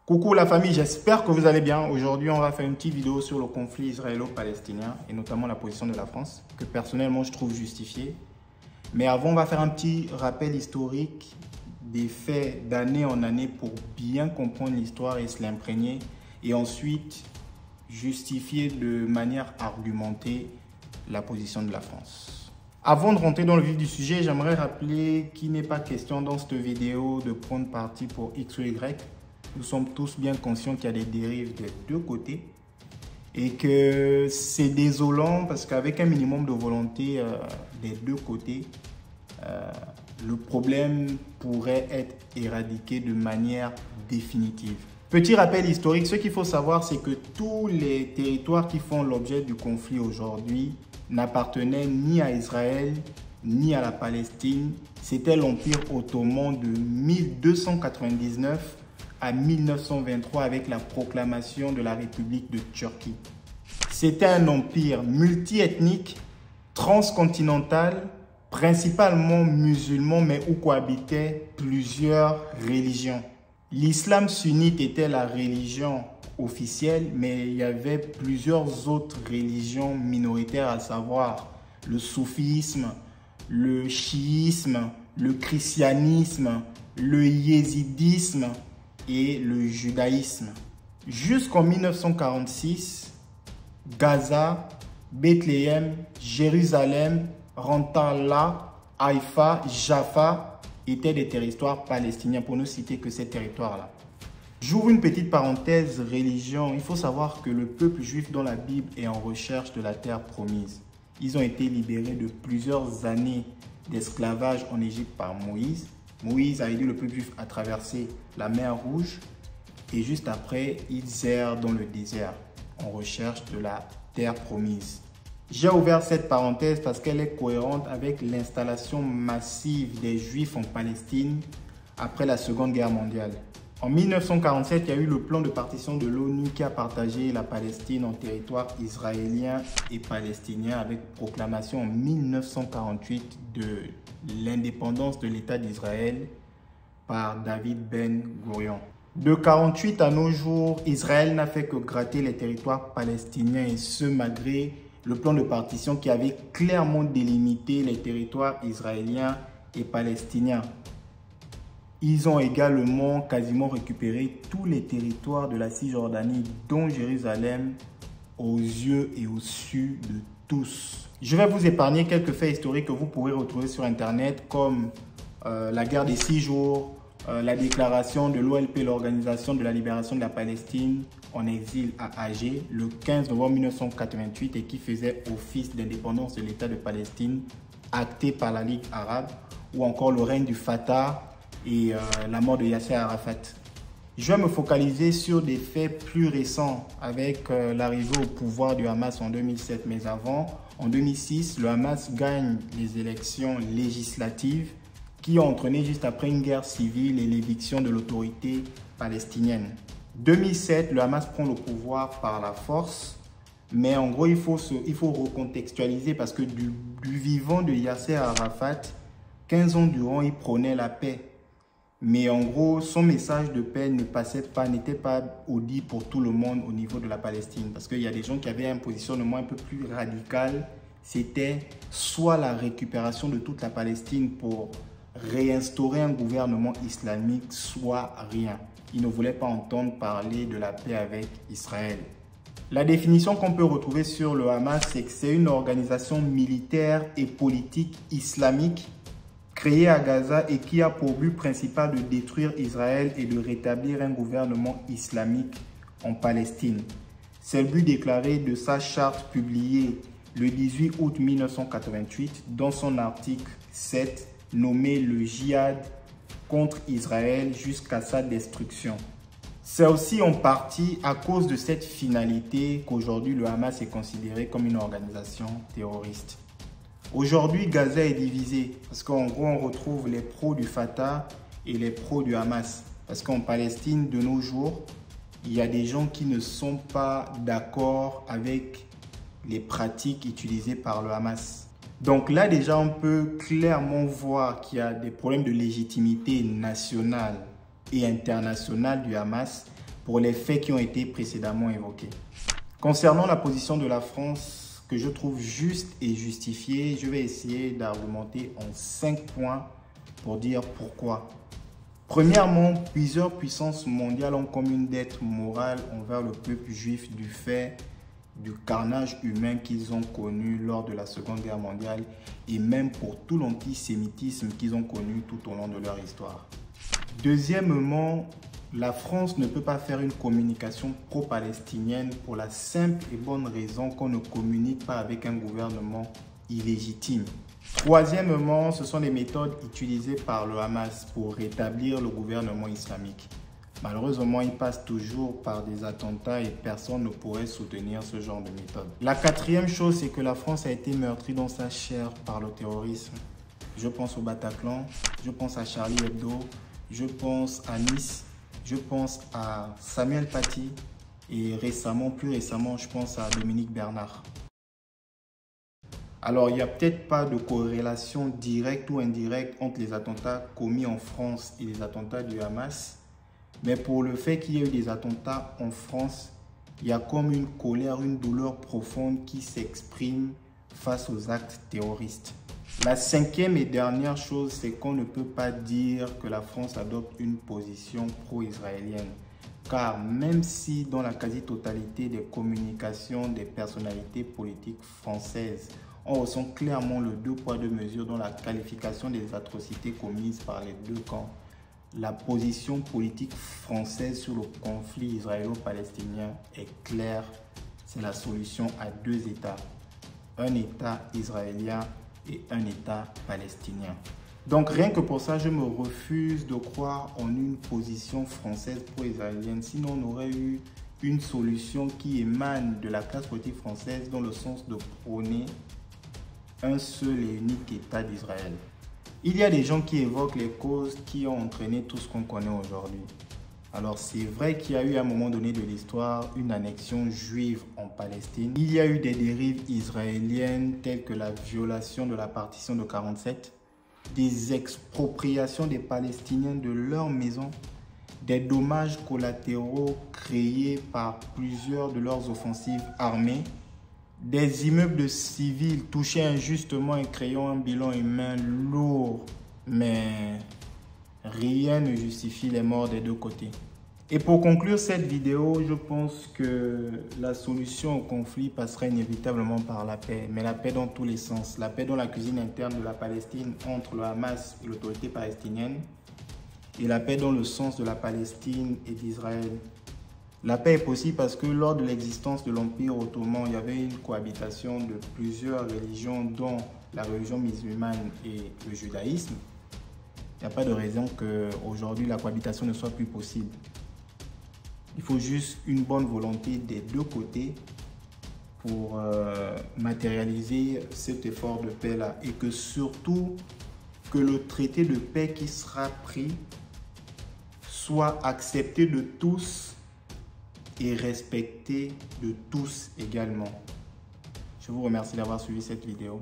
Coucou la famille, j'espère que vous allez bien. Aujourd'hui, on va faire une petite vidéo sur le conflit israélo-palestinien et notamment la position de la France, que personnellement je trouve justifiée. Mais avant, on va faire un petit rappel historique des faits d'année en année pour bien comprendre l'histoire et se l'imprégner. Et ensuite, justifier de manière argumentée la position de la France. Avant de rentrer dans le vif du sujet, j'aimerais rappeler qu'il n'est pas question dans cette vidéo de prendre parti pour X ou Y. Nous sommes tous bien conscients qu'il y a des dérives des deux côtés et que c'est désolant parce qu'avec un minimum de volonté des deux côtés, le problème pourrait être éradiqué de manière définitive. Petit rappel historique, ce qu'il faut savoir, c'est que tous les territoires qui font l'objet du conflit aujourd'hui n'appartenaient ni à Israël ni à la Palestine. C'était l'Empire ottoman de 1299 à 1923 avec la proclamation de la République de Turquie. C'était un empire multiethnique, transcontinental, principalement musulman, mais où cohabitaient plusieurs religions. L'islam sunnite était la religion officielle, mais il y avait plusieurs autres religions minoritaires, à savoir le soufisme, le chiisme, le christianisme, le yézidisme et le judaïsme. Jusqu'en 1946, Gaza, Bethléem, Jérusalem, Rantalla, Haïfa, Jaffa étaient des territoires palestiniens, pour ne citer que ces territoires-là. J'ouvre une petite parenthèse religion. Il faut savoir que le peuple juif dans la Bible est en recherche de la terre promise. Ils ont été libérés de plusieurs années d'esclavage en Égypte par Moïse. Moïse a aidé le peuple juif à traverser la mer Rouge et juste après, ils errent dans le désert en recherche de la terre promise. J'ai ouvert cette parenthèse parce qu'elle est cohérente avec l'installation massive des Juifs en Palestine après la Seconde Guerre mondiale. En 1947, il y a eu le plan de partition de l'ONU qui a partagé la Palestine en territoire israélien et palestinien avec proclamation en 1948 de l'indépendance de l'État d'Israël par David Ben Gourion. De 1948 à nos jours, Israël n'a fait que gratter les territoires palestiniens et ce malgré le plan de partition qui avait clairement délimité les territoires israéliens et palestiniens. Ils ont également quasiment récupéré tous les territoires de la Cisjordanie, dont Jérusalem, aux yeux et au su de tous. Je vais vous épargner quelques faits historiques que vous pourrez retrouver sur Internet, comme la guerre des 6 jours, la déclaration de l'OLP, l'Organisation de la Libération de la Palestine, en exil à Alger, le 15 novembre 1988, et qui faisait office d'indépendance de l'État de Palestine, acté par la Ligue arabe, ou encore le règne du Fatah, et la mort de Yasser Arafat. Je vais me focaliser sur des faits plus récents avec l'arrivée au pouvoir du Hamas en 2007. Mais avant, en 2006, le Hamas gagne les élections législatives qui ont entraîné juste après une guerre civile et l'éviction de l'autorité palestinienne. 2007, le Hamas prend le pouvoir par la force. Mais en gros, il faut recontextualiser parce que du vivant de Yasser Arafat, 15 ans durant, il prônait la paix. Mais en gros, son message de paix n'était pas audible pour tout le monde au niveau de la Palestine. Parce qu'il y a des gens qui avaient un positionnement un peu plus radical. C'était soit la récupération de toute la Palestine pour réinstaurer un gouvernement islamique, soit rien. Ils ne voulaient pas entendre parler de la paix avec Israël. La définition qu'on peut retrouver sur le Hamas, c'est que c'est une organisation militaire et politique islamique créé à Gaza et qui a pour but principal de détruire Israël et de rétablir un gouvernement islamique en Palestine. C'est le but déclaré de sa charte publiée le 18 août 1988 dans son article 7 nommé le djihad contre Israël jusqu'à sa destruction. C'est aussi en partie à cause de cette finalité qu'aujourd'hui le Hamas est considéré comme une organisation terroriste. Aujourd'hui, Gaza est divisé parce qu'en gros, on retrouve les pros du Fatah et les pros du Hamas. Parce qu'en Palestine, de nos jours, il y a des gens qui ne sont pas d'accord avec les pratiques utilisées par le Hamas. Donc là, déjà, on peut clairement voir qu'il y a des problèmes de légitimité nationale et internationale du Hamas pour les faits qui ont été précédemment évoqués. Concernant la position de la France, que je trouve juste et justifiée, je vais essayer d'argumenter en 5 points pour dire pourquoi. Premièrement, plusieurs puissances mondiales ont comme une dette morale envers le peuple juif du fait du carnage humain qu'ils ont connu lors de la Seconde Guerre mondiale et même pour tout l'antisémitisme qu'ils ont connu tout au long de leur histoire. Deuxièmement, la France ne peut pas faire une communication pro-palestinienne pour la simple et bonne raison qu'on ne communique pas avec un gouvernement illégitime. Troisièmement, ce sont des méthodes utilisées par le Hamas pour rétablir le gouvernement islamique. Malheureusement, ils passent toujours par des attentats et personne ne pourrait soutenir ce genre de méthode. La quatrième chose, c'est que la France a été meurtrie dans sa chair par le terrorisme. Je pense au Bataclan, je pense à Charlie Hebdo, je pense à Nice, je pense à Samuel Paty et plus récemment, je pense à Dominique Bernard. Alors, il n'y a peut-être pas de corrélation directe ou indirecte entre les attentats commis en France et les attentats du Hamas. Mais pour le fait qu'il y ait eu des attentats en France, il y a comme une colère, une douleur profonde qui s'exprime face aux actes terroristes. La cinquième et dernière chose, c'est qu'on ne peut pas dire que la France adopte une position pro-israélienne. Car même si dans la quasi-totalité des communications des personnalités politiques françaises, on ressent clairement le 2 poids 2 mesures dans la qualification des atrocités commises par les deux camps, la position politique française sur le conflit israélo-palestinien est claire. C'est la solution à 2 États. Un État israélien et un État palestinien. Donc rien que pour ça, je me refuse de croire en une position française pro-israélienne. Sinon, on aurait eu une solution qui émane de la classe politique française dans le sens de prôner un seul et unique État d'Israël. Il y a des gens qui évoquent les causes qui ont entraîné tout ce qu'on connaît aujourd'hui. Alors c'est vrai qu'il y a eu à un moment donné de l'histoire une annexion juive en Palestine. Il y a eu des dérives israéliennes telles que la violation de la partition de 1947, des expropriations des Palestiniens de leurs maisons, des dommages collatéraux créés par plusieurs de leurs offensives armées, des immeubles de civils touchés injustement et créant un bilan humain lourd, mais rien ne justifie les morts des deux côtés. Et pour conclure cette vidéo, je pense que la solution au conflit passerait inévitablement par la paix, mais la paix dans tous les sens. La paix dans la cuisine interne de la Palestine entre le Hamas et l'autorité palestinienne, et la paix dans le sens de la Palestine et d'Israël. La paix est possible parce que lors de l'existence de l'Empire ottoman, il y avait une cohabitation de plusieurs religions, dont la religion musulmane et le judaïsme. Il n'y a pas de raison qu'aujourd'hui la cohabitation ne soit plus possible. Il faut juste une bonne volonté des deux côtés pour matérialiser cet effort de paix-là. Et que surtout, que le traité de paix qui sera pris soit accepté de tous et respecté de tous également. Je vous remercie d'avoir suivi cette vidéo.